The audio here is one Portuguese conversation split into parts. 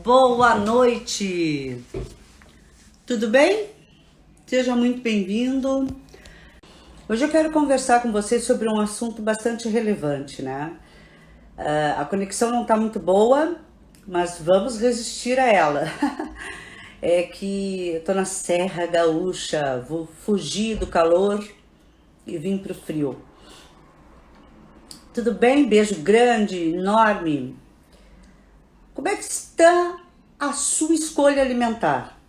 Boa noite! Tudo bem? Seja muito bem-vindo. Hoje eu quero conversar com você sobre um assunto bastante relevante, né? A conexão não está muito boa, mas vamos resistir a ela. É que eu tô na Serra Gaúcha, vou fugir do calor e vim pro frio. Tudo bem? Beijo grande, enorme. Como é que está a sua escolha alimentar?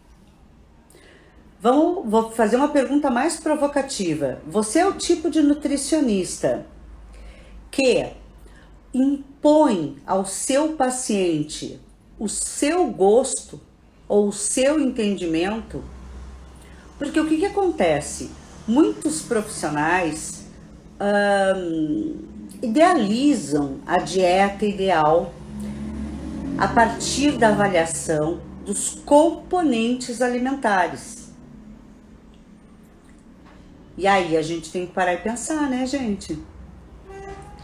Vou fazer uma pergunta mais provocativa. Você é o tipo de nutricionista que impõe ao seu paciente o seu gosto ou o seu entendimento? Porque o que acontece? Muitos profissionais idealizam a dieta ideal a partir da avaliação dos componentes alimentares. E aí a gente tem que parar e pensar, né, gente?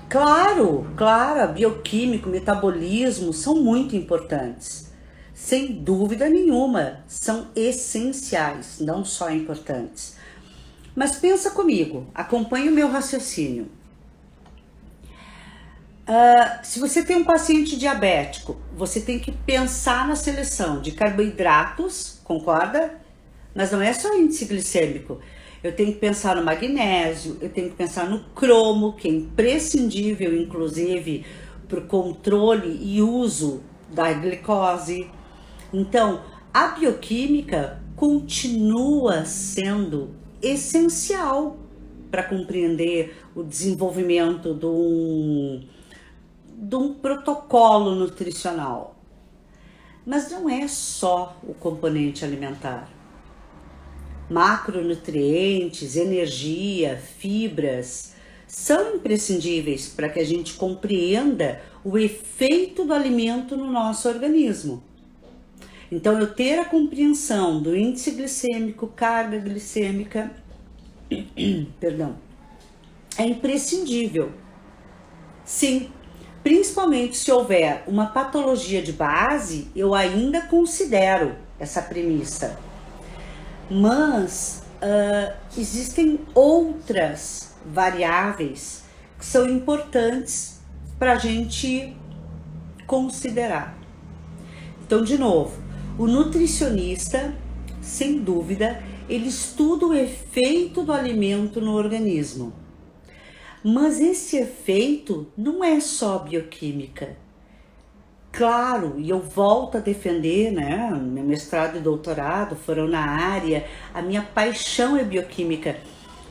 Claro, a bioquímica, o metabolismo são muito importantes. Sem dúvida nenhuma, são essenciais, não só importantes. Mas pensa comigo, acompanhe o meu raciocínio. Se você tem um paciente diabético, você tem que pensar na seleção de carboidratos, concorda? Mas não é só índice glicêmico. Eu tenho que pensar no magnésio, eu tenho que pensar no cromo, que é imprescindível, inclusive, para o controle e uso da glicose. Então, a bioquímica continua sendo essencial para compreender o desenvolvimento de um protocolo nutricional. Mas não é só o componente alimentar. Macronutrientes, energia, fibras são imprescindíveis para que a gente compreenda o efeito do alimento no nosso organismo. Então, eu ter a compreensão do índice glicêmico, carga glicêmica, é imprescindível. Sim, principalmente se houver uma patologia de base, eu ainda considero essa premissa. Mas existem outras variáveis que são importantes para a gente considerar. Então, de novo, o nutricionista, sem dúvida, ele estuda o efeito do alimento no organismo. Mas esse efeito não é só bioquímica. Claro, e eu volto a defender, né? Meu mestrado e doutorado foram na área, a minha paixão é bioquímica.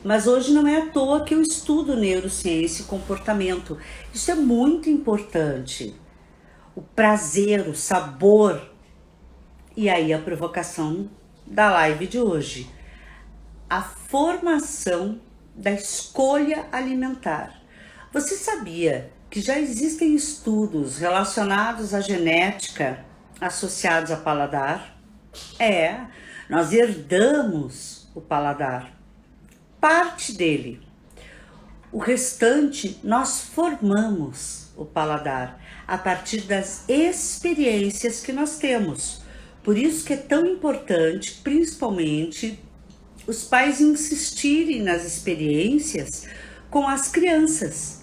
Mas hoje não é à toa que eu estudo neurociência e comportamento. Isso é muito importante. O prazer, o sabor. E aí a provocação da live de hoje. A formação da escolha alimentar. Você sabia que já existem estudos relacionados à genética associados a paladar? Nós herdamos o paladar, parte dele. O restante nós formamos o paladar a partir das experiências que nós temos. Por isso que é tão importante, principalmente, os pais insistirem nas experiências com as crianças.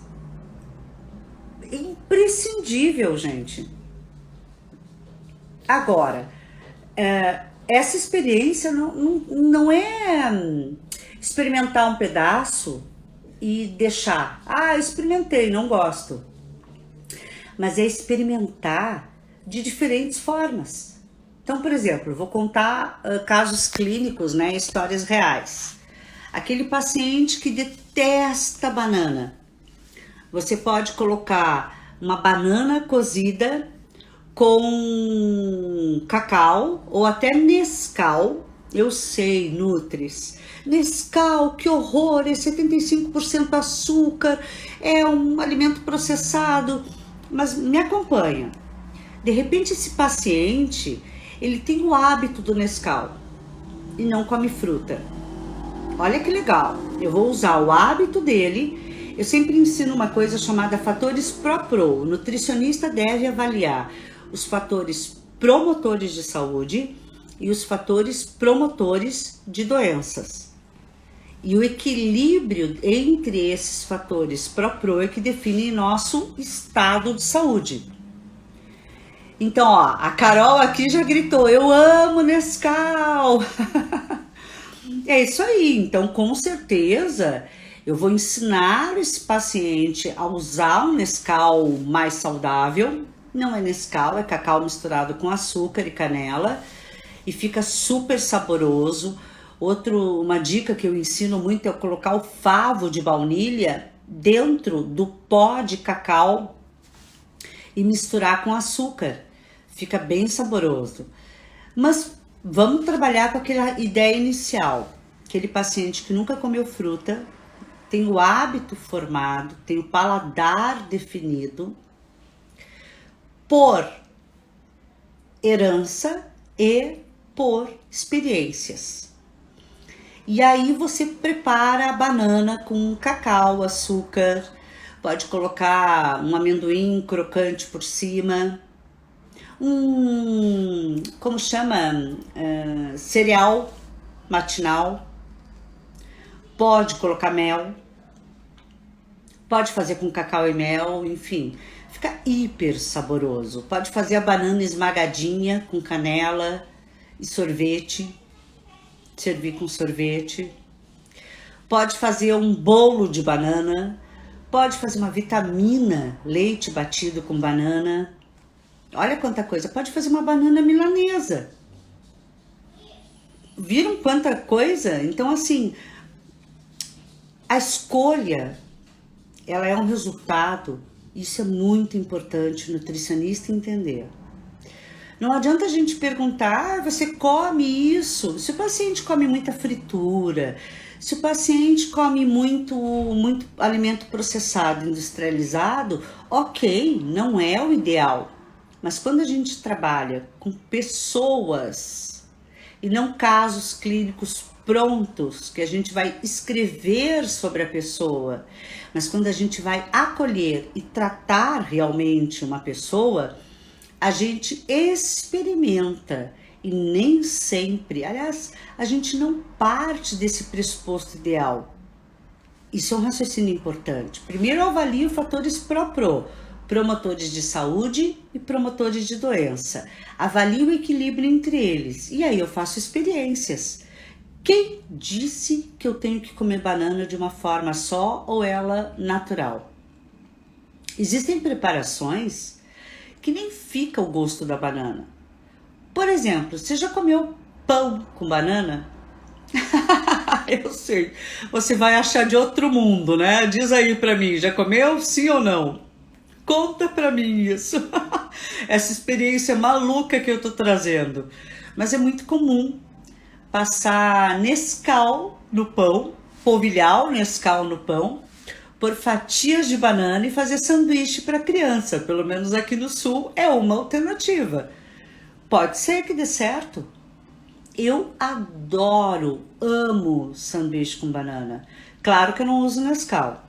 É imprescindível, gente. Agora, essa experiência não é experimentar um pedaço e deixar. Experimentei, não gosto. Mas é experimentar de diferentes formas. Então, por exemplo, vou contar casos clínicos, né, histórias reais. Aquele paciente que detesta banana. Você pode colocar uma banana cozida com cacau ou até Nescau. Eu sei, Nutris. Nescau, que horror, é 75% açúcar, é um alimento processado. Mas me acompanha. De repente, esse paciente, ele tem o hábito do Nescau e não come fruta. Olha que legal, eu vou usar o hábito dele. Eu sempre ensino uma coisa chamada fatores pró-pro. O nutricionista deve avaliar os fatores promotores de saúde e os fatores promotores de doenças. E o equilíbrio entre esses fatores pró-pro é que define nosso estado de saúde. Então, ó, a Carol aqui já gritou, eu amo Nescau. É isso aí, então com certeza eu vou ensinar esse paciente a usar um Nescau mais saudável. Não é Nescau, é cacau misturado com açúcar e canela e fica super saboroso. Uma dica que eu ensino muito é colocar o favo de baunilha dentro do pó de cacau e misturar com açúcar. Fica bem saboroso. Mas vamos trabalhar com aquela ideia inicial. Aquele paciente que nunca comeu fruta, tem o hábito formado, tem o paladar definido por herança e por experiências. E aí você prepara a banana com cacau, açúcar, pode colocar um amendoim crocante por cima, como chama? Cereal matinal, pode colocar mel, pode fazer com cacau e mel, enfim, fica hiper saboroso. Pode fazer a banana esmagadinha com canela e sorvete, servir com sorvete. Pode fazer um bolo de banana, pode fazer uma vitamina, leite batido com banana. Olha quanta coisa, pode fazer uma banana milanesa. Viram quanta coisa? Então, assim, a escolha, ela é um resultado, isso é muito importante o nutricionista entender. Não adianta a gente perguntar, você come isso? Se o paciente come muita fritura, se o paciente come muito alimento processado, industrializado, ok, não é o ideal. Mas quando a gente trabalha com pessoas e não casos clínicos prontos, que a gente vai escrever sobre a pessoa, mas quando a gente vai acolher e tratar realmente uma pessoa, a gente experimenta e nem sempre, aliás, a gente não parte desse pressuposto ideal. Isso é um raciocínio importante. Primeiro eu avalio fatores pró-pro, promotores de saúde e promotores de doença. Avalio o equilíbrio entre eles e aí eu faço experiências. Quem disse que eu tenho que comer banana de uma forma só ou ela natural? Existem preparações que nem fica o gosto da banana. Por exemplo, você já comeu pão com banana? Eu sei, você vai achar de outro mundo, né? Diz aí pra mim, já comeu? Sim ou não? Conta pra mim isso. Essa experiência maluca que eu tô trazendo. Mas é muito comum passar Nescau no pão, polvilhar o Nescau no pão, por fatias de banana e fazer sanduíche para criança. Pelo menos aqui no sul é uma alternativa. Pode ser que dê certo. Eu adoro, amo sanduíche com banana. Claro que eu não uso Nescau,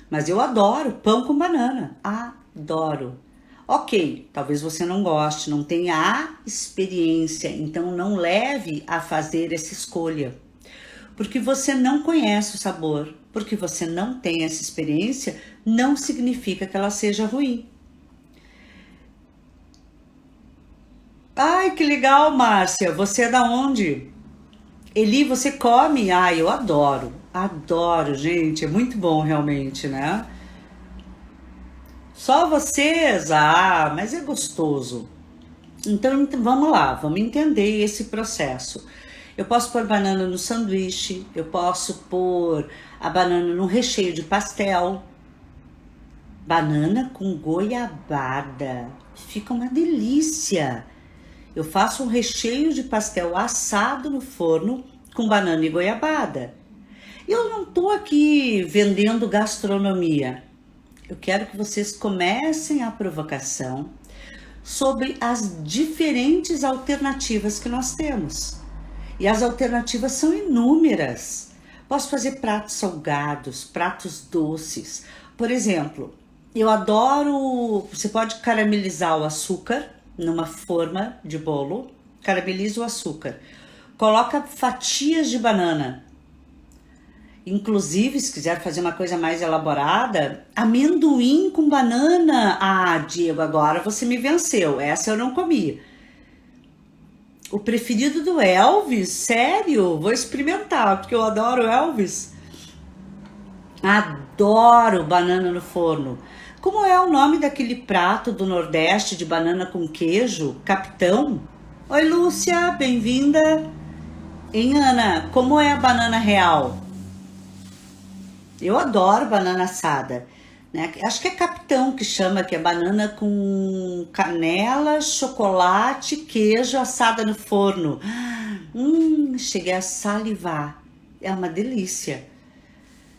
mas eu adoro pão com banana. Adoro. Ok, talvez você não goste, não tenha a experiência, então não leve a fazer essa escolha. Porque você não conhece o sabor, porque você não tem essa experiência, não significa que ela seja ruim. Ai, que legal, Márcia. Você é da onde? Eli, você come? Ai, eu adoro. Adoro, gente. É muito bom, realmente, né? Só vocês? Ah, mas é gostoso. Então vamos lá, vamos entender esse processo. Eu posso pôr banana no sanduíche, eu posso pôr a banana no recheio de pastel. Banana com goiabada. Fica uma delícia. Eu faço um recheio de pastel assado no forno com banana e goiabada. Eu não estou aqui vendendo gastronomia. Eu quero que vocês comecem a provocação sobre as diferentes alternativas que nós temos. E as alternativas são inúmeras. Posso fazer pratos salgados, pratos doces. Por exemplo, eu adoro... Você pode caramelizar o açúcar numa forma de bolo, carameliza o açúcar, coloca fatias de banana. Inclusive, se quiser fazer uma coisa mais elaborada, amendoim com banana. Ah, Diego, agora você me venceu. Essa eu não comi. O preferido do Elvis? Sério? Vou experimentar, porque eu adoro Elvis. Adoro banana no forno. Como é o nome daquele prato do Nordeste de banana com queijo? Capitão? Oi, Lúcia, bem-vinda. Hein, Ana? Como é a banana real? Eu adoro banana assada, né? Acho que é Capitão que chama, que é banana com canela, chocolate, queijo assada no forno. Cheguei a salivar. É uma delícia,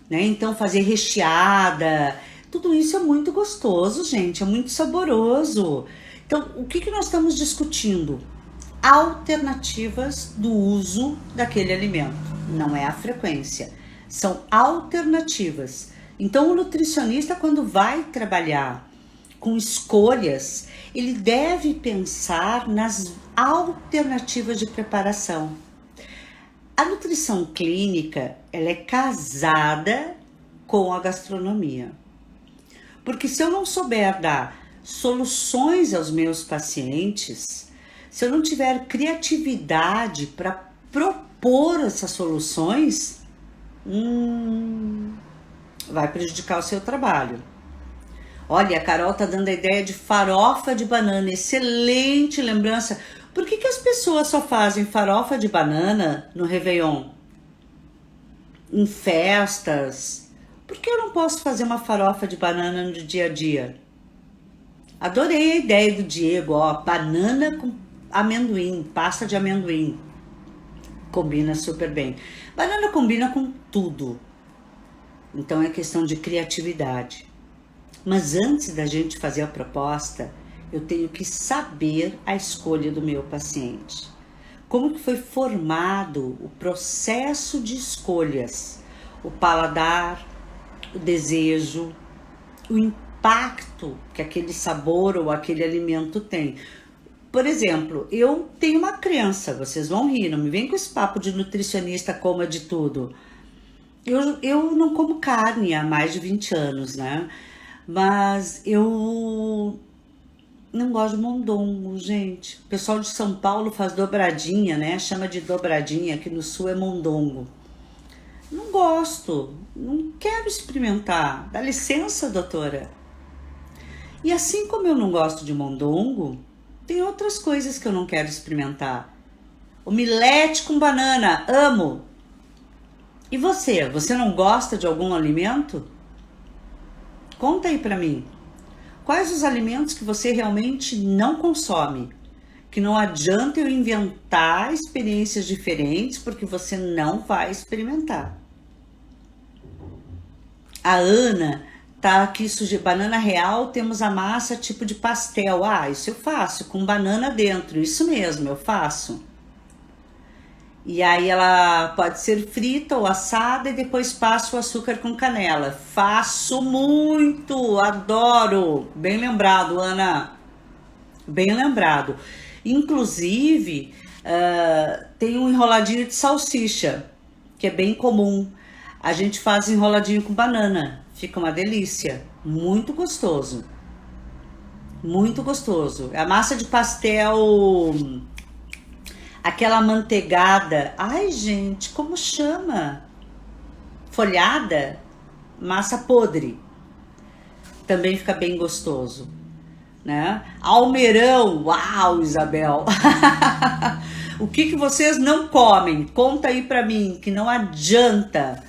né? Então fazer recheada, tudo isso é muito gostoso, gente, é muito saboroso. Então, o que nós estamos discutindo? Alternativas do uso daquele alimento, não é a frequência, são alternativas. Então, o nutricionista, quando vai trabalhar com escolhas, ele deve pensar nas alternativas de preparação. A nutrição clínica, ela é casada com a gastronomia. Porque se eu não souber dar soluções aos meus pacientes, se eu não tiver criatividade para propor essas soluções, vai prejudicar o seu trabalho. Olha, a Carol tá dando a ideia de farofa de banana, excelente lembrança. Por que as pessoas só fazem farofa de banana no Réveillon? Em festas? Por que eu não posso fazer uma farofa de banana no dia a dia? Adorei a ideia do Diego, ó, banana com amendoim, pasta de amendoim. Combina super bem. Banana combina com tudo. Então é questão de criatividade. Mas antes da gente fazer a proposta, eu tenho que saber a escolha do meu paciente. Como que foi formado o processo de escolhas? O paladar, o desejo, o impacto que aquele sabor ou aquele alimento tem. Por exemplo, eu tenho uma crença, vocês vão rir, não me vem com esse papo de nutricionista coma de tudo. Eu não como carne há mais de 20 anos, né? Mas eu não gosto de mondongo, gente. O pessoal de São Paulo faz dobradinha, né? Chama de dobradinha, aqui no sul é mondongo. Não gosto, não quero experimentar. Dá licença, doutora. E assim como eu não gosto de mondongo, tem outras coisas que eu não quero experimentar. Omelete com banana, amo. E você? Você não gosta de algum alimento? Conta aí pra mim. Quais os alimentos que você realmente não consome? Que não adianta eu inventar experiências diferentes porque você não vai experimentar. A Ana tá aqui sugerindo banana real, temos a massa tipo de pastel. Ah, isso eu faço, com banana dentro. Isso mesmo, eu faço. E aí ela pode ser frita ou assada e depois passo o açúcar com canela. Faço muito, adoro. Bem lembrado, Ana. Bem lembrado. Inclusive, tem um enroladinho de salsicha, que é bem comum. A gente faz enroladinho com banana. Fica uma delícia. Muito gostoso. Muito gostoso. A massa de pastel, aquela manteigada. Ai, gente, como chama? Folhada? Massa podre. Também fica bem gostoso, né? Almeirão. Uau, Isabel. O que vocês não comem? Conta aí pra mim, que não adianta.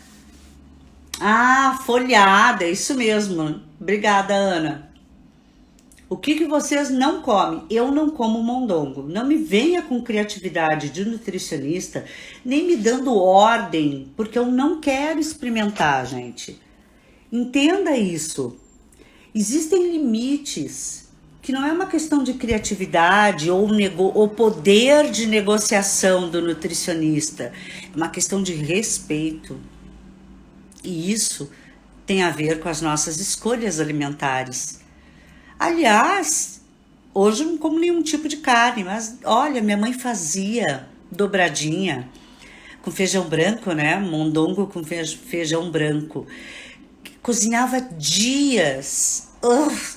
Ah, folhada, isso mesmo. Obrigada, Ana. O que vocês não comem? Eu não como mondongo. Não me venha com criatividade de nutricionista, nem me dando ordem, porque eu não quero experimentar, gente. Entenda isso. Existem limites, que não é uma questão de criatividade ou poder de negociação do nutricionista. É uma questão de respeito. E isso tem a ver com as nossas escolhas alimentares. Aliás, Hoje eu não como nenhum tipo de carne, mas olha, minha mãe fazia dobradinha com feijão branco, né? Mondongo com feijão branco. Cozinhava dias.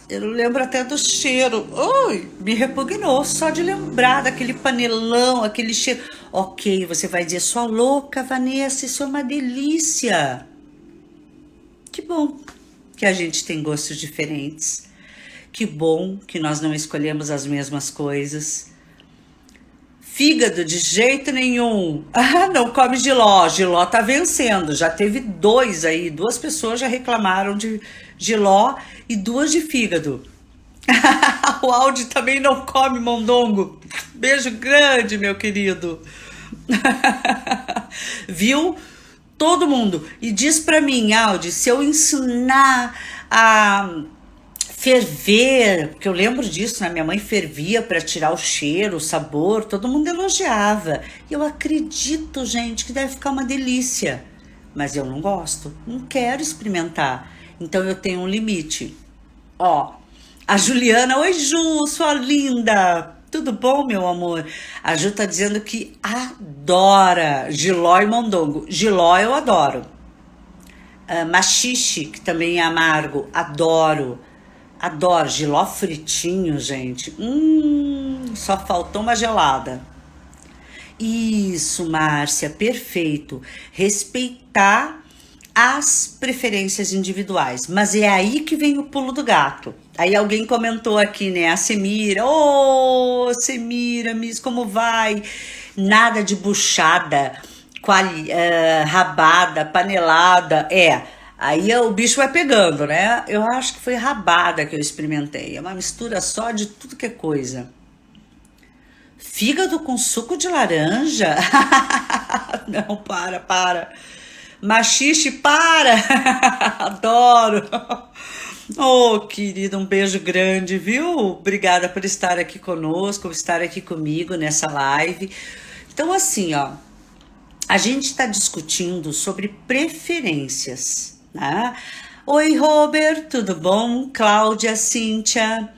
Eu lembro até do cheiro. Ui, me repugnou só de lembrar daquele panelão, aquele cheiro. Ok, você vai dizer, sua louca, Vanessa, isso é uma delícia. Que bom que a gente tem gostos diferentes. Que bom que nós não escolhemos as mesmas coisas. Fígado, de jeito nenhum. Ah, não come jiló. Jiló tá vencendo. Já teve 2 aí. 2 pessoas já reclamaram de jiló e 2 de fígado. O Audi também não come mondongo. Beijo grande, meu querido. Viu? Todo mundo. E diz pra mim, Audi, se eu ensinar a ferver, porque eu lembro disso, né? Minha mãe fervia para tirar o cheiro, o sabor, todo mundo elogiava. E eu acredito, gente, que deve ficar uma delícia. Mas eu não gosto, não quero experimentar. Então eu tenho um limite. Ó, a Juliana, oi Ju, sua linda. Tudo bom, meu amor? A Ju tá dizendo que adora jiló e mondongo. Jiló eu adoro. Maxixe, que também é amargo, adoro. Adoro jiló fritinho, gente. Só faltou uma gelada. Isso, Márcia, perfeito. Respeitar as preferências individuais. Mas é aí que vem o pulo do gato. Aí alguém comentou aqui, né? A Semira. Ô, Semira, Miss, como vai? Nada de buchada, rabada, panelada. Aí o bicho vai pegando, né? Eu acho que foi rabada que eu experimentei. É uma mistura só de tudo que é coisa. Fígado com suco de laranja? Não, para. Maxixe, para! Adoro! Oh, querida, um beijo grande, viu? Obrigada por estar aqui conosco, por estar aqui comigo nessa live. Então, assim, ó, a gente está discutindo sobre preferências. Oi, Robert, tudo bom? Cláudia, Cíntia,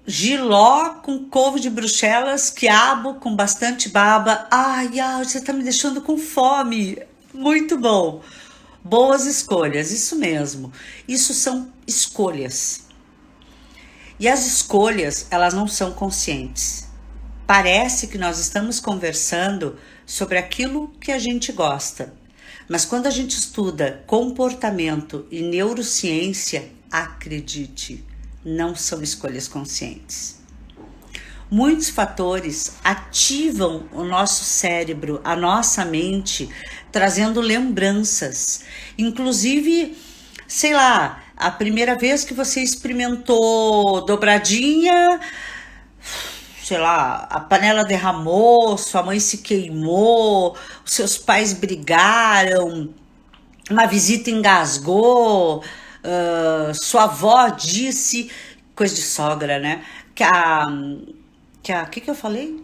jiló com couve de Bruxelas, quiabo com bastante baba. Ai, você tá me deixando com fome. Muito bom. Boas escolhas, isso mesmo. Isso são escolhas. E as escolhas, elas não são conscientes. Parece que nós estamos conversando sobre aquilo que a gente gosta. Mas quando a gente estuda comportamento e neurociência, acredite, não são escolhas conscientes. Muitos fatores ativam o nosso cérebro, a nossa mente, trazendo lembranças. Inclusive, sei lá, a primeira vez que você experimentou dobradinha, sei lá, a panela derramou, sua mãe se queimou, os seus pais brigaram, uma visita engasgou, sua avó disse, coisa de sogra, né? Que eu falei?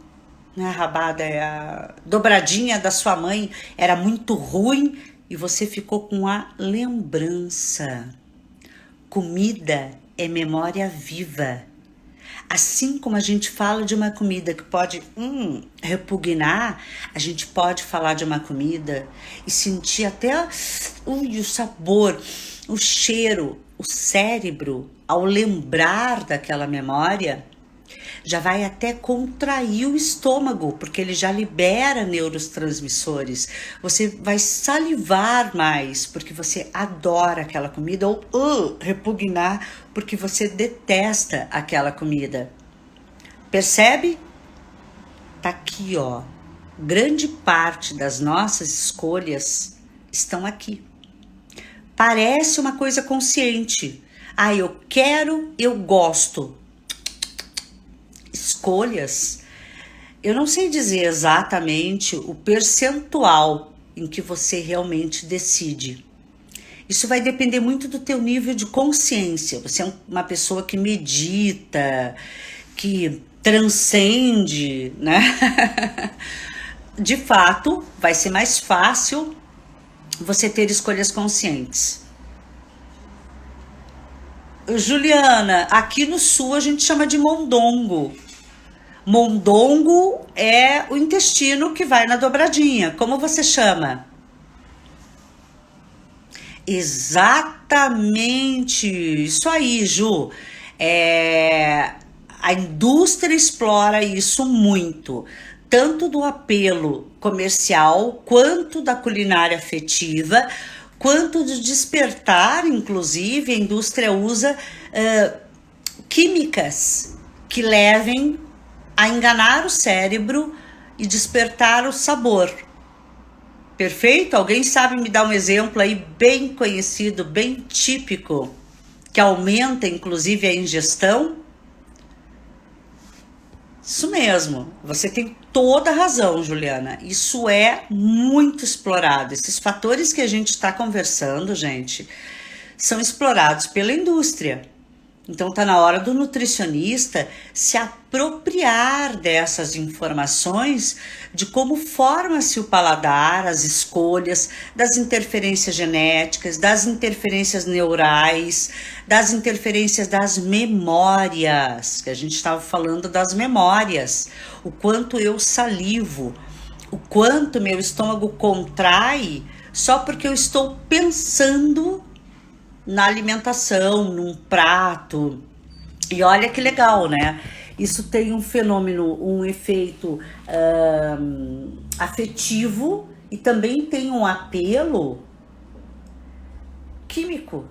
Não é a rabada, é a dobradinha da sua mãe era muito ruim e você ficou com a lembrança. Comida é memória viva. Assim como a gente fala de uma comida que pode repugnar, a gente pode falar de uma comida e sentir até o sabor, o cheiro, o cérebro, ao lembrar daquela memória, já vai até contrair o estômago, porque ele já libera neurotransmissores. Você vai salivar mais, porque você adora aquela comida, ou repugnar, porque você detesta aquela comida. Percebe? Tá aqui, ó. Grande parte das nossas escolhas estão aqui. Parece uma coisa consciente. Eu quero, eu gosto. Escolhas, eu não sei dizer exatamente o percentual em que você realmente decide. Isso vai depender muito do teu nível de consciência. Você é uma pessoa que medita, que transcende, né? De fato, vai ser mais fácil você ter escolhas conscientes. Juliana, aqui no sul a gente chama de mondongo. Mondongo é o intestino que vai na dobradinha. Como você chama? Exatamente, isso aí, Ju. É, a indústria explora isso muito, tanto do apelo comercial, quanto da culinária afetiva, quanto de despertar, inclusive, a indústria usa químicas que levem a enganar o cérebro e despertar o sabor. Perfeito? Alguém sabe me dar um exemplo aí bem conhecido, bem típico, que aumenta inclusive a ingestão? Isso mesmo, você tem toda a razão, Juliana. Isso é muito explorado. Esses fatores que a gente está conversando, gente, são explorados pela indústria. Então está na hora do nutricionista se apropriar dessas informações de como forma-se o paladar, as escolhas, das interferências genéticas, das interferências neurais, das interferências das memórias, que a gente estava falando das memórias, o quanto eu salivo, o quanto meu estômago contrai só porque eu estou pensando na alimentação, num prato. E olha que legal, né? Isso tem um fenômeno, um efeito afetivo e também tem um apelo químico.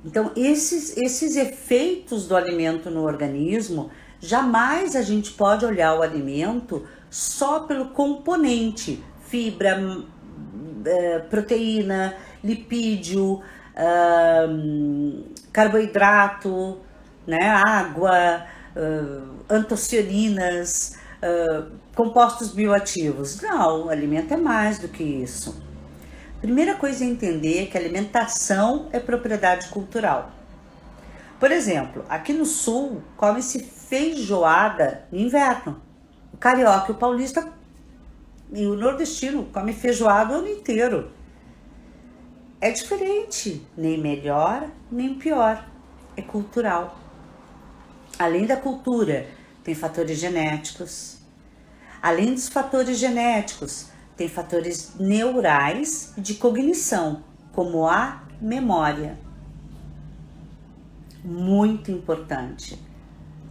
Então, esses efeitos do alimento no organismo, jamais a gente pode olhar o alimento só pelo componente, fibra, proteína, lipídio, carboidrato, né, água, antocianinas, compostos bioativos. Não, o alimento é mais do que isso. Primeira coisa é entender que a alimentação é propriedade cultural. Por exemplo, aqui no sul come-se feijoada no inverno. O carioca e o paulista e o nordestino come feijoada o ano inteiro. É diferente, nem melhor, nem pior, é cultural. Além da cultura, tem fatores genéticos. Além dos fatores genéticos, tem fatores neurais e de cognição, como a memória. Muito importante,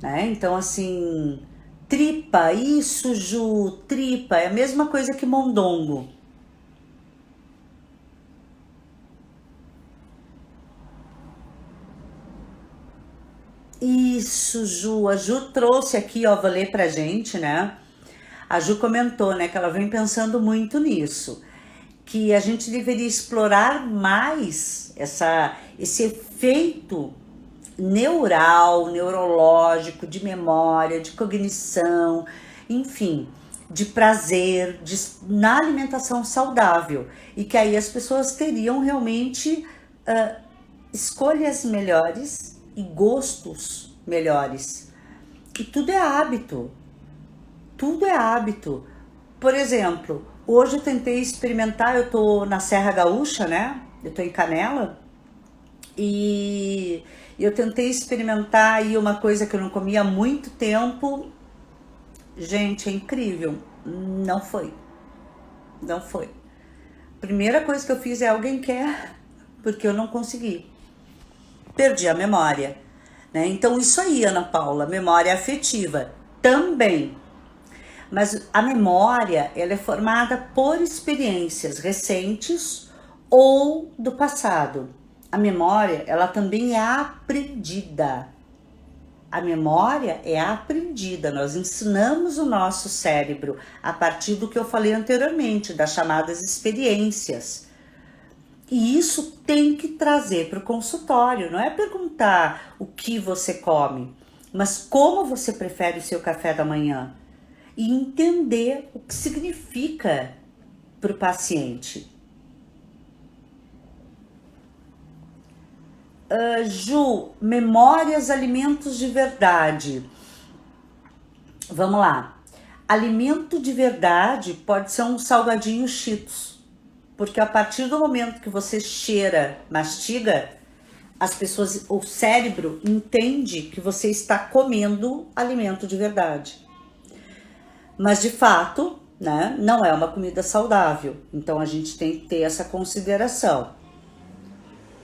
né? Então, assim, tripa, isso, Ju, tripa, é a mesma coisa que mondongo. Isso, Ju. A Ju trouxe aqui, ó, vou ler pra gente, né? A Ju comentou, né, que ela vem pensando muito nisso, que a gente deveria explorar mais esse efeito neural, neurológico, de memória, de cognição, enfim, de prazer, na alimentação saudável. E que aí as pessoas teriam realmente escolhas melhores e gostos melhores. E tudo é hábito. Tudo é hábito. Por exemplo, hoje eu tentei experimentar, eu tô na Serra Gaúcha, né? Eu tô em Canela. E eu tentei experimentar aí uma coisa que eu não comia há muito tempo. Gente, é incrível. Não foi. Não foi. Primeira coisa que eu fiz é alguém quer, porque eu não consegui. Perdi a memória, né? Então isso aí, Ana Paula, memória afetiva também. Mas a memória, ela é formada por experiências recentes ou do passado. A memória, ela também é aprendida. A memória é aprendida. Nós ensinamos o nosso cérebro a partir do que eu falei anteriormente, das chamadas experiências. E isso tem que trazer para o consultório. Não é perguntar o que você come, mas como você prefere o seu café da manhã. E entender o que significa para o paciente. Ju, memórias, alimentos de verdade. Vamos lá. Alimento de verdade pode ser um salgadinho Cheetos. Porque a partir do momento que você cheira, mastiga, as pessoas, o cérebro entende que você está comendo alimento de verdade. Mas de fato, né, não é uma comida saudável. Então a gente tem que ter essa consideração,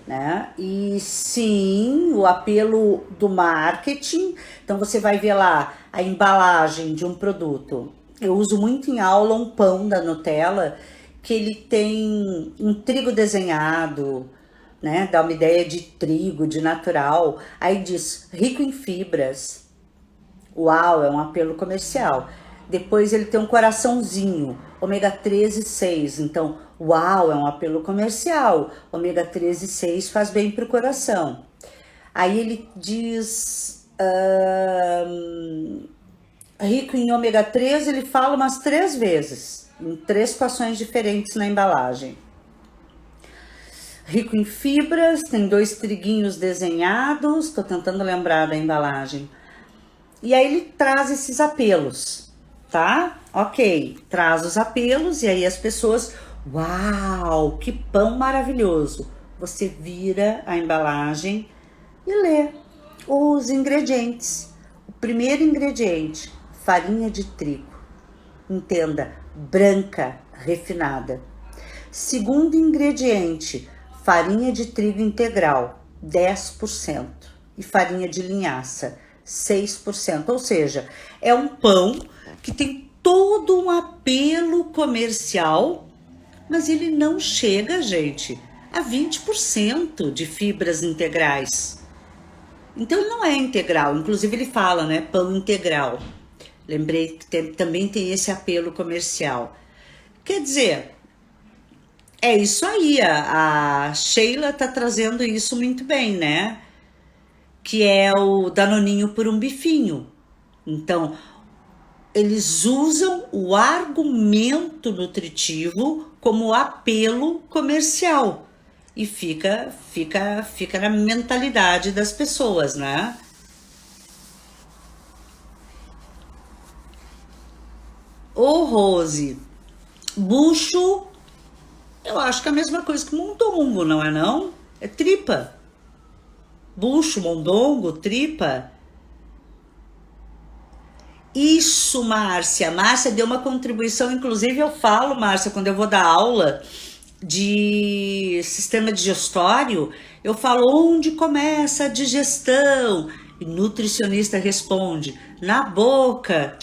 né? E sim, o apelo do marketing. Então você vai ver lá a embalagem de um produto. Eu uso muito em aula um pão da Nutella que ele tem um trigo desenhado, né? Dá uma ideia de trigo, de natural. Aí diz rico em fibras. Uau, é um apelo comercial. Depois ele tem um coraçãozinho, ômega 3 e 6. Então, uau, é um apelo comercial. Ômega 3 e 6 faz bem para o coração. Aí ele diz rico em ômega 3, ele fala umas 3 vezes, em 3 situações diferentes na embalagem. Rico em fibras, tem 2 triguinhos desenhados, tô tentando lembrar da embalagem. E aí ele traz esses apelos, tá? Ok, traz os apelos e aí as pessoas, uau, que pão maravilhoso. Você vira a embalagem e lê os ingredientes. O primeiro ingrediente, farinha de trigo. Entenda, branca, refinada. Segundo ingrediente, farinha de trigo integral, 10%. E farinha de linhaça, 6%. Ou seja, é um pão que tem todo um apelo comercial, mas ele não chega, gente, a 20% de fibras integrais. Então ele não é integral, inclusive ele fala, né, pão integral. Lembrei que também tem esse apelo comercial. Quer dizer, é isso aí, a Sheila tá trazendo isso muito bem, né? Que é o danoninho por um bifinho. Então, eles usam o argumento nutritivo como apelo comercial. E fica na mentalidade das pessoas, né? Ô, Rose, bucho, eu acho que é a mesma coisa que mondongo, não é não? É tripa. Bucho, mondongo, tripa. Isso, Márcia. Márcia deu uma contribuição, inclusive eu falo, Márcia, quando eu vou dar aula de sistema digestório, eu falo onde começa a digestão. E nutricionista responde, na boca.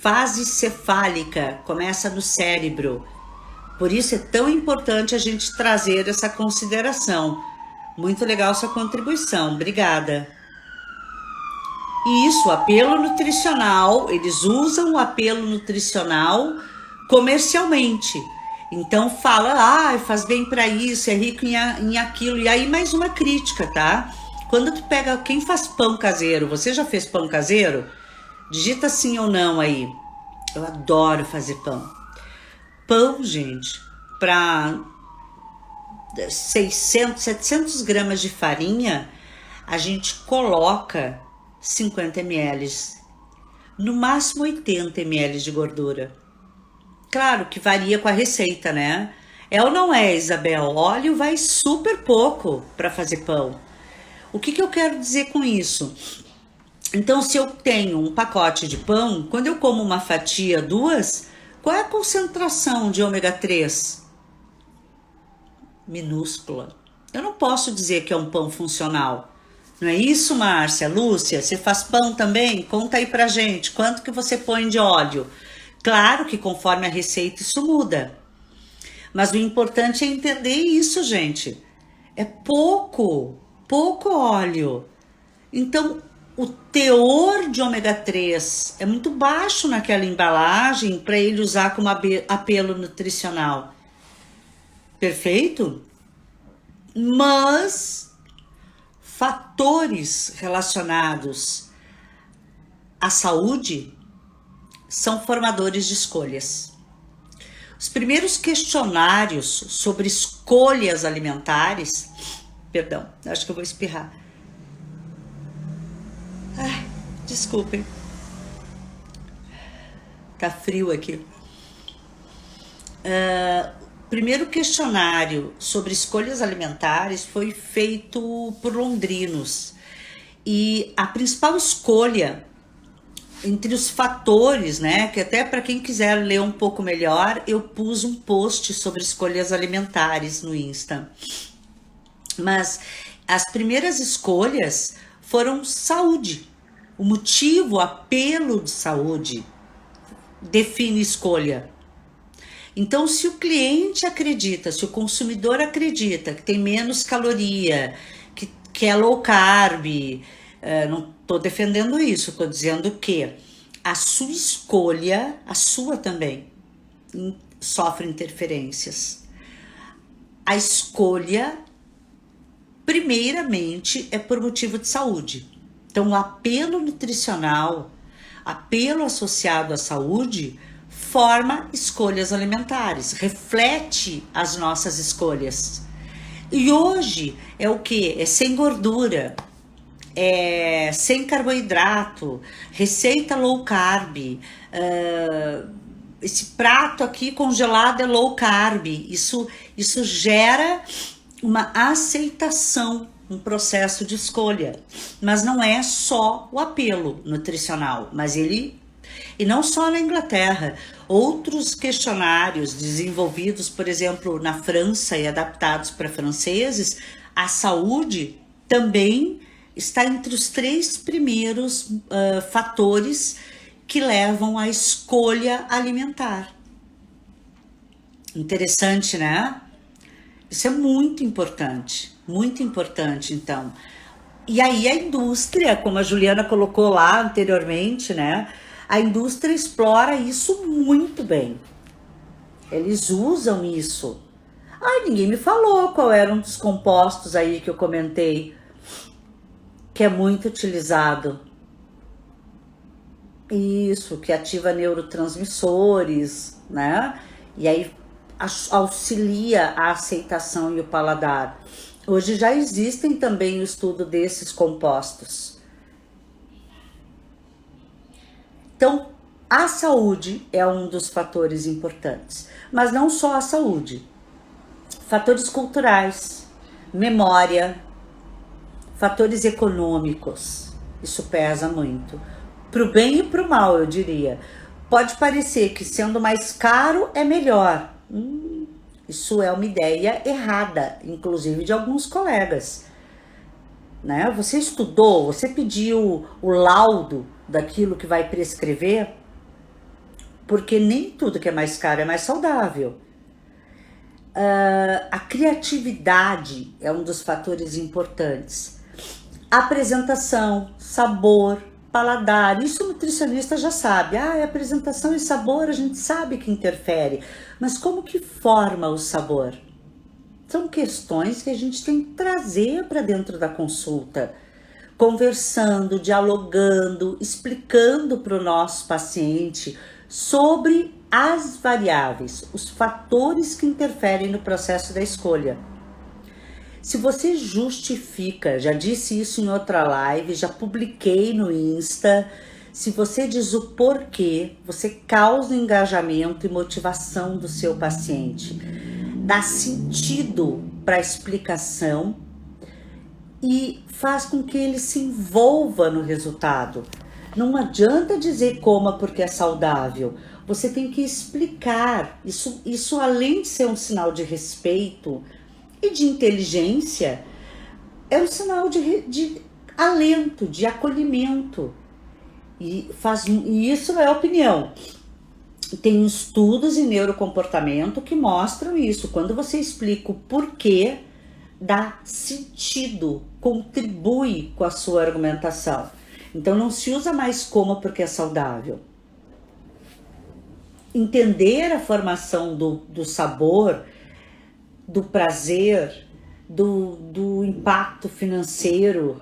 Fase cefálica, começa no cérebro. Por isso é tão importante a gente trazer essa consideração. Muito legal sua contribuição, obrigada. E isso, apelo nutricional, eles usam o apelo nutricional comercialmente. Então fala, faz bem para isso, é rico em aquilo. E aí mais uma crítica, tá? Quando tu pega, quem faz pão caseiro, você já fez pão caseiro? Digita sim ou não aí. Eu adoro fazer pão. Pão, gente, para 600, 700 gramas de farinha, a gente coloca 50 ml, no máximo 80 ml de gordura. Claro que varia com a receita, né? É ou não é, Isabel? Óleo vai super pouco para fazer pão. O que eu quero dizer com isso? Então, se eu tenho um pacote de pão, quando eu como uma fatia, 2, qual é a concentração de ômega 3? Minúscula. Eu não posso dizer que é um pão funcional. Não é isso, Márcia? Lúcia, você faz pão também? Conta aí pra gente, quanto que você põe de óleo? Claro que conforme a receita isso muda. Mas o importante é entender isso, gente. É pouco óleo. Então, o teor de ômega 3 é muito baixo naquela embalagem para ele usar como apelo nutricional. Perfeito? Mas fatores relacionados à saúde são formadores de escolhas. Os primeiros questionários sobre escolhas alimentares, perdão, acho que eu vou espirrar. Ai, desculpem. Tá frio aqui. primeiro questionário sobre escolhas alimentares foi feito por londrinos. E a principal escolha entre os fatores, né, que até para quem quiser ler um pouco melhor, eu pus um post sobre escolhas alimentares no Insta. Mas as primeiras escolhas foram saúde. O motivo, o apelo de saúde define escolha. Então, se o cliente acredita, se o consumidor acredita que tem menos caloria, que é low carb, não estou defendendo isso, estou dizendo que a sua escolha, a sua também, sofre interferências. A escolha, primeiramente, é por motivo de saúde. Então, o apelo nutricional, apelo associado à saúde, forma escolhas alimentares, reflete as nossas escolhas. E hoje é o que? É sem gordura, é sem carboidrato, receita low carb, esse prato aqui congelado é low carb. Isso gera uma aceitação, um processo de escolha. Mas não é só o apelo nutricional, mas ele, e não só na Inglaterra, outros questionários desenvolvidos, por exemplo, na França e adaptados para franceses, a saúde também está entre os 3 primeiros fatores que levam à escolha alimentar. Interessante, né? Isso é muito importante, então. E aí a indústria, como a Juliana colocou lá anteriormente, né? A indústria explora isso muito bem. Eles usam isso. Ai, ninguém me falou qual era um dos compostos aí que eu comentei, que é muito utilizado. Isso, que ativa neurotransmissores, né? E aí auxilia a aceitação e o paladar. Hoje já existem também o estudo desses compostos. Então, a saúde é um dos fatores importantes, mas não só a saúde. Fatores culturais, memória, fatores econômicos, isso pesa muito. Pro bem e pro mal, eu diria. Pode parecer que sendo mais caro é melhor. Isso é uma ideia errada, inclusive de alguns colegas. Né? Você estudou, você pediu o laudo daquilo que vai prescrever, porque nem tudo que é mais caro é mais saudável. A criatividade é um dos fatores importantes. Apresentação, sabor, paladar, isso o nutricionista já sabe. Apresentação e sabor a gente sabe que interfere, mas como que forma o sabor? São questões que a gente tem que trazer para dentro da consulta, conversando, dialogando, explicando para o nosso paciente sobre as variáveis, os fatores que interferem no processo da escolha. Se você justifica, já disse isso em outra live, já publiquei no Insta, se você diz o porquê, você causa engajamento e motivação do seu paciente, dá sentido para a explicação e faz com que ele se envolva no resultado. Não adianta dizer coma porque é saudável, você tem que explicar. Isso além de ser um sinal de respeito e de inteligência, é um sinal de alento, de acolhimento. E isso não é opinião. Tem estudos em neurocomportamento que mostram isso. Quando você explica o porquê, dá sentido, contribui com a sua argumentação. Então não se usa mais como porque é saudável. Entender a formação do sabor, do prazer, do impacto financeiro,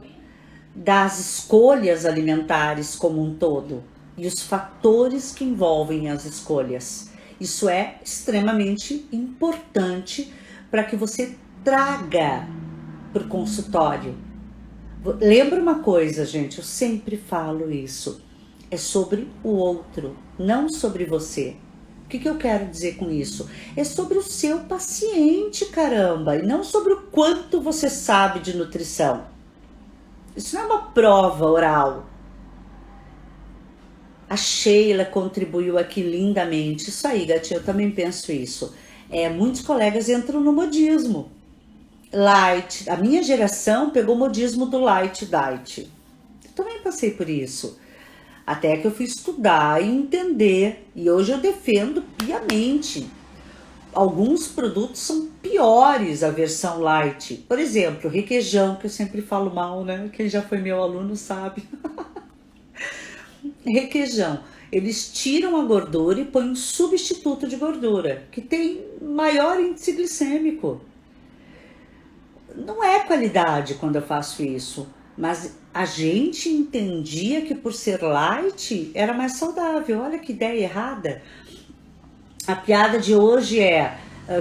das escolhas alimentares como um todo e os fatores que envolvem as escolhas. Isso é extremamente importante para que você traga para o consultório. Lembra uma coisa, gente, eu sempre falo isso, é sobre o outro, não sobre você. O que eu quero dizer com isso? É sobre o seu paciente, caramba, e não sobre o quanto você sabe de nutrição. Isso não é uma prova oral. A Sheila contribuiu aqui lindamente. Isso aí, gatinho, eu também penso isso. Muitos colegas entram no modismo. Light. A minha geração pegou o modismo do light diet. Eu também passei por isso. Até que eu fui estudar e entender. E hoje eu defendo piamente. Alguns produtos são piores a versão light. Por exemplo, requeijão, que eu sempre falo mal, né? Quem já foi meu aluno sabe. Requeijão. Eles tiram a gordura e põem um substituto de gordura, que tem maior índice glicêmico. Não é qualidade quando eu faço isso, mas a gente entendia que por ser light era mais saudável. Olha que ideia errada. A piada de hoje é: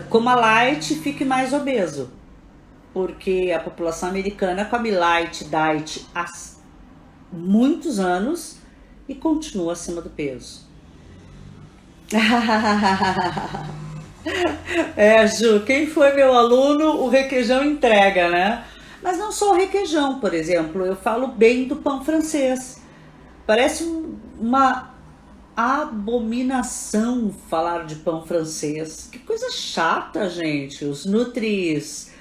coma light, fique mais obeso. Porque a população americana come light diet há muitos anos e continua acima do peso. Ju, quem foi meu aluno, o requeijão entrega, né? Mas não só o requeijão, por exemplo, eu falo bem do pão francês. Parece uma abominação falar de pão francês. Que coisa chata, gente. Os nutris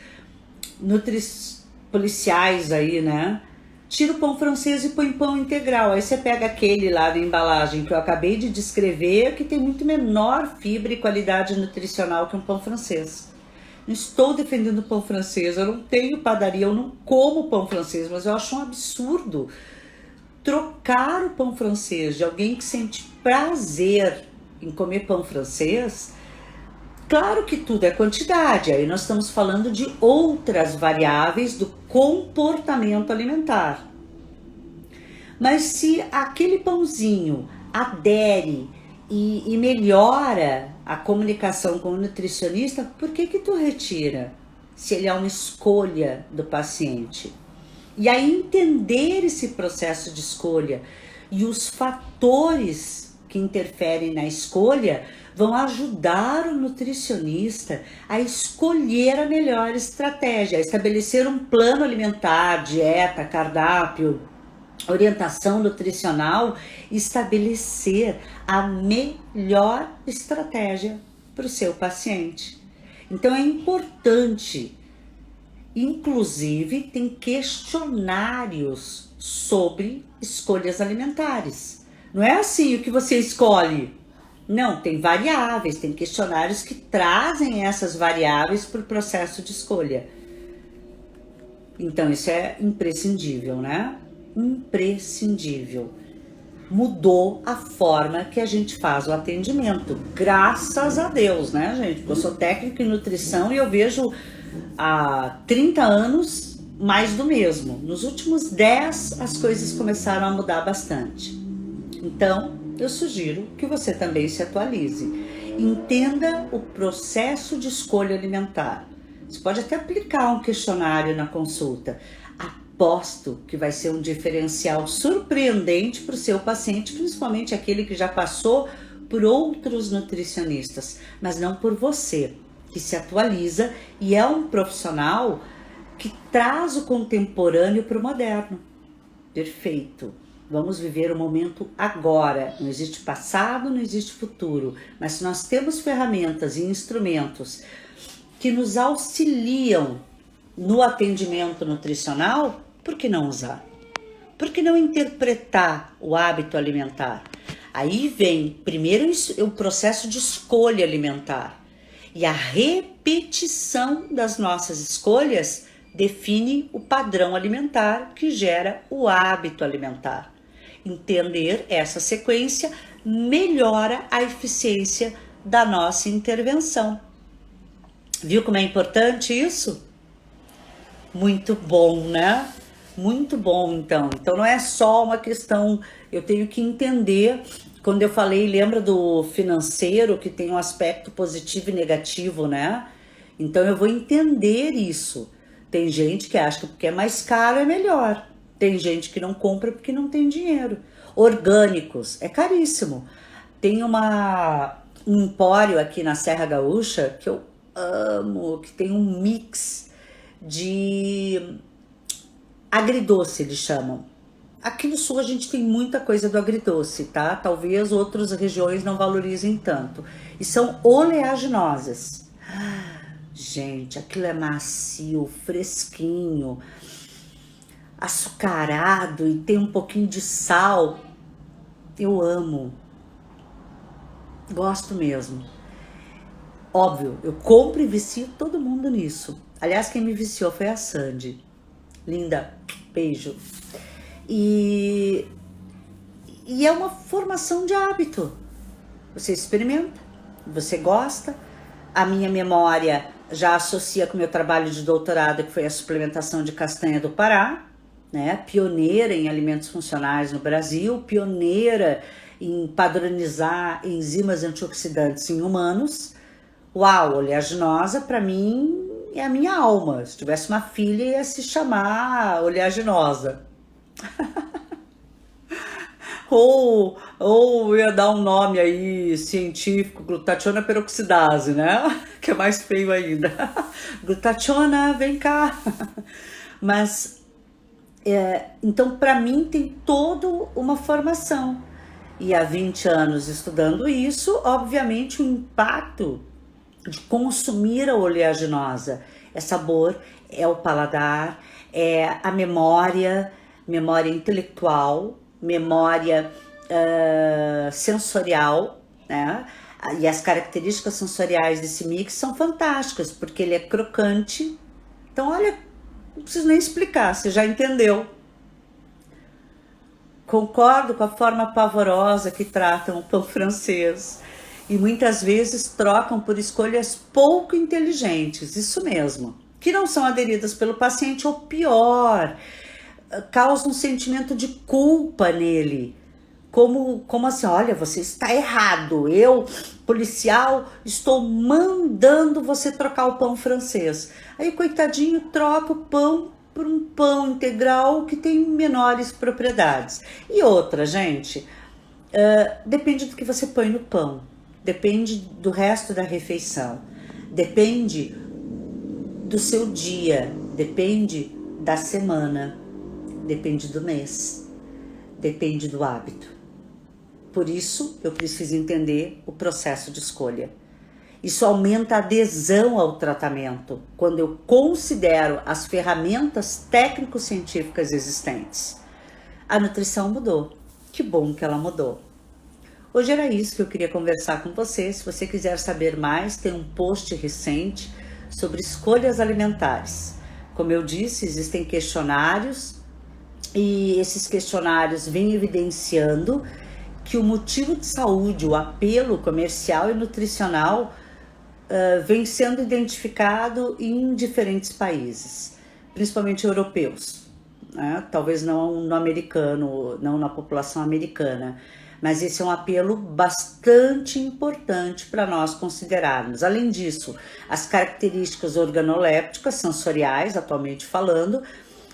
policiais aí, né? Tira o pão francês e põe pão integral. Aí você pega aquele lá da embalagem que eu acabei de descrever, que tem muito menor fibra e qualidade nutricional que um pão francês. Não estou defendendo o pão francês, eu não tenho padaria, eu não como pão francês, mas eu acho um absurdo trocar o pão francês de alguém que sente prazer em comer pão francês. Claro que tudo é quantidade, aí nós estamos falando de outras variáveis do comportamento alimentar. Mas se aquele pãozinho adere e melhora a comunicação com o nutricionista, por que tu retira? Se ele é uma escolha do paciente. E aí entender esse processo de escolha e os fatores que interferem na escolha vão ajudar o nutricionista a escolher a melhor estratégia, a estabelecer um plano alimentar, dieta, cardápio, orientação nutricional, estabelecer a melhor estratégia para o seu paciente. Então é importante, inclusive tem questionários sobre escolhas alimentares. Não é assim o que você escolhe. Não, tem variáveis, tem questionários que trazem essas variáveis para o processo de escolha. Então isso é imprescindível, né? Imprescindível. Mudou a forma que a gente faz o atendimento, graças a Deus, né, gente? Porque eu sou técnica em nutrição e eu vejo há 30 anos mais do mesmo. Nos últimos 10 as coisas começaram a mudar bastante. Então, eu sugiro que você também se atualize. Entenda o processo de escolha alimentar. Você pode até aplicar um questionário na consulta. Aposto que vai ser um diferencial surpreendente para o seu paciente, principalmente aquele que já passou por outros nutricionistas, mas não por você, que se atualiza e é um profissional que traz o contemporâneo para o moderno. Perfeito. Vamos viver o momento agora. Não existe passado, não existe futuro. Mas se nós temos ferramentas e instrumentos que nos auxiliam no atendimento nutricional, por que não usar? Por que não interpretar o hábito alimentar? Aí vem primeiro o processo de escolha alimentar. E a repetição das nossas escolhas define o padrão alimentar que gera o hábito alimentar. Entender essa sequência melhora a eficiência da nossa intervenção. Viu como é importante isso? Muito bom, né? Muito bom, então. Então não é só uma questão, eu tenho que entender, quando eu falei, lembra do financeiro, que tem um aspecto positivo e negativo, né? Então eu vou entender isso. Tem gente que acha que porque é mais caro é melhor. Tem gente que não compra porque não tem dinheiro. Orgânicos, é caríssimo. Tem uma um empório aqui na Serra Gaúcha que eu amo, que tem um mix de agridoce, eles chamam. Aqui no sul a gente tem muita coisa do agridoce, tá? Talvez outras regiões não valorizem tanto. E são oleaginosas. Gente, aquilo é macio, fresquinho, açucarado e tem um pouquinho de sal. Eu amo. Gosto mesmo. Óbvio, eu compro e vicio todo mundo nisso. Aliás, quem me viciou foi a Sandy. Linda, beijo. E é uma formação de hábito. Você experimenta, você gosta. A minha memória já associa com o meu trabalho de doutorado, que foi a suplementação de castanha do Pará, né? Pioneira em alimentos funcionais no Brasil, pioneira em padronizar enzimas antioxidantes em humanos. Uau, oleaginosa para mim é a minha alma. Se tivesse uma filha, ia se chamar oleaginosa. ou ia dar um nome aí científico, glutationa peroxidase, né? Que é mais feio ainda. Glutationa, vem cá. Mas, então, para mim, tem toda uma formação. E há 20 anos estudando isso, obviamente, o impacto de consumir a oleaginosa é sabor, é o paladar, é a memória intelectual, memória sensorial, né? E as características sensoriais desse mix são fantásticas, porque ele é crocante. Então, olha, não preciso nem explicar, você já entendeu. Concordo com a forma pavorosa que tratam o pão francês. E muitas vezes trocam por escolhas pouco inteligentes, isso mesmo, que não são aderidas pelo paciente, ou pior, causa um sentimento de culpa nele. Como assim, olha, você está errado, eu, policial, estou mandando você trocar o pão francês. Aí, coitadinho, troca o pão por um pão integral que tem menores propriedades. E outra, gente, depende do que você põe no pão, depende do resto da refeição, depende do seu dia, depende da semana, depende do mês, depende do hábito. Por isso, eu preciso entender o processo de escolha. Isso aumenta a adesão ao tratamento, quando eu considero as ferramentas técnico-científicas existentes. A nutrição mudou. Que bom que ela mudou. Hoje era isso que eu queria conversar com você. Se você quiser saber mais, tem um post recente sobre escolhas alimentares. Como eu disse, existem questionários e esses questionários vêm evidenciando que o motivo de saúde, o apelo comercial e nutricional vem sendo identificado em diferentes países, principalmente europeus, né? Talvez não no americano, não na população americana, mas esse é um apelo bastante importante para nós considerarmos. Além disso, as características organolépticas, sensoriais, atualmente falando,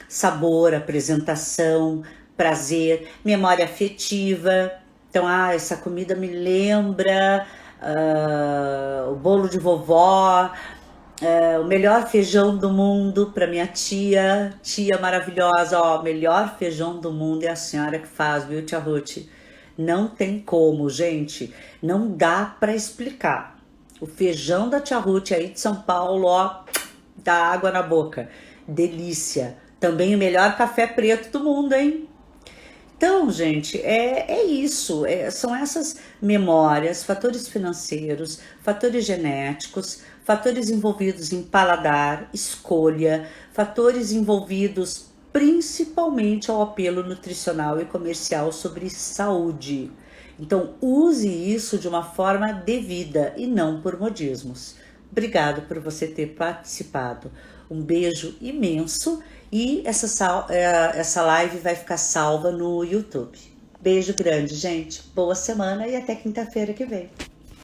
sabor, apresentação, prazer, memória afetiva. Então, essa comida me lembra o bolo de vovó, o melhor feijão do mundo para minha tia maravilhosa. Ó, o melhor feijão do mundo é a senhora que faz, viu, tia Ruth? Não tem como, gente, não dá para explicar. O feijão da tia Ruth aí de São Paulo, ó, dá água na boca, delícia. Também o melhor café preto do mundo, hein? Então, gente, é isso, são essas memórias, fatores financeiros, fatores genéticos, fatores envolvidos em paladar, escolha, fatores envolvidos principalmente ao apelo nutricional e comercial sobre saúde. Então, use isso de uma forma devida e não por modismos. Obrigado por você ter participado. Um beijo imenso e essa live vai ficar salva no YouTube. Beijo grande, gente. Boa semana e até quinta-feira que vem.